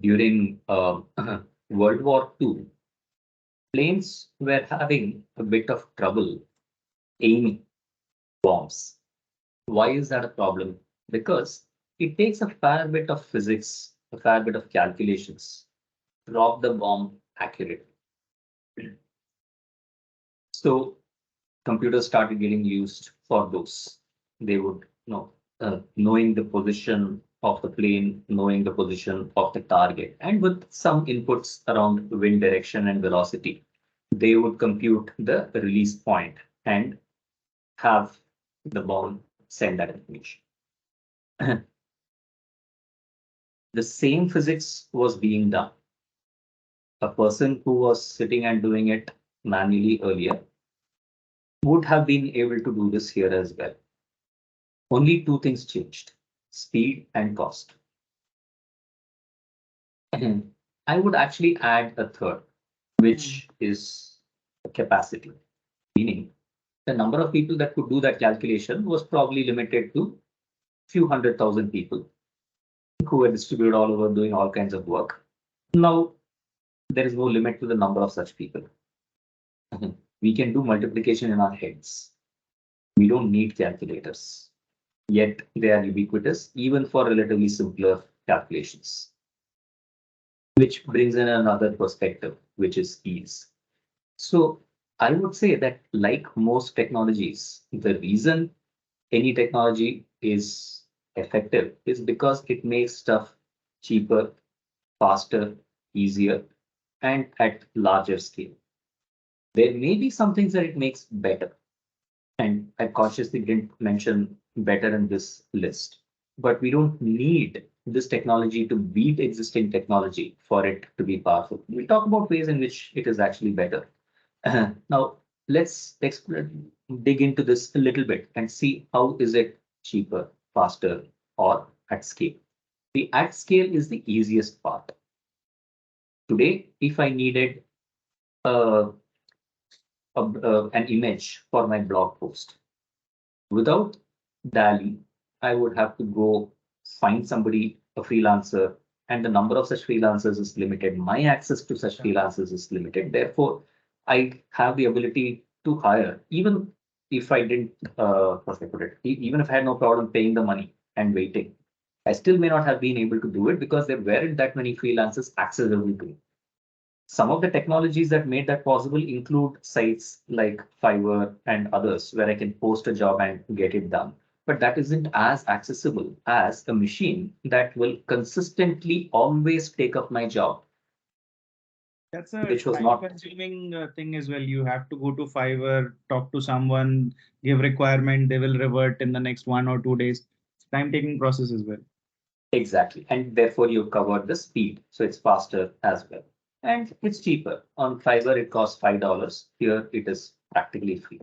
during World War II, planes were having a bit of trouble aiming bombs. Why is that a problem? Because it takes a fair bit of physics, a fair bit of calculations to drop the bomb accurately. So computers started getting used for those. They would know, knowing the position of the plane, knowing the position of the target, and with some inputs around wind direction and velocity, they would compute the release point and have the bomb send that information. The same physics was being done. A person who was sitting and doing it manually earlier would have been able to do this here as well. Only two things changed: speed and cost. I would actually add a third, which is capacity, meaning the number of people that could do that calculation was probably limited to few 100,000 people who were distributed all over doing all kinds of work. Now, there is no limit to the number of such people. We can do multiplication in our heads. We don't need calculators. Yet they are ubiquitous, even for relatively simpler calculations. Which brings in another perspective, which is ease. So I would say that, like most technologies, the reason any technology is effective is because it makes stuff cheaper, faster, easier, and at larger scale. There may be some things that it makes better, and I consciously didn't mention better in this list, but we don't need this technology to beat existing technology for it to be powerful. We'll talk about ways in which it is actually better. Now, let's dig into this a little bit and see how is it cheaper, faster, or at scale. The at scale is the easiest part. Today, if I needed an image for my blog post, without DALI, I would have to go find somebody, a freelancer, and the number of such freelancers is limited. My access to such freelancers is limited. Therefore, I have the ability to hire, even if I didn't, even if I had no problem paying the money and waiting, I still may not have been able to do it because there weren't that many freelancers accessible to me. Some of the technologies that made that possible include sites like Fiverr and others, where I can post a job and get it done. But that isn't as accessible as a machine that will consistently always take up my job. That's a Which was not time-consuming thing as well. You have to go to Fiverr, talk to someone, give requirement, they will revert in the next 1 or 2 days. Time-taking process as well. exactly. And therefore, you covered the speed. So it's faster as well. And it's cheaper. On Fiverr, it costs $5. Here, it is practically free.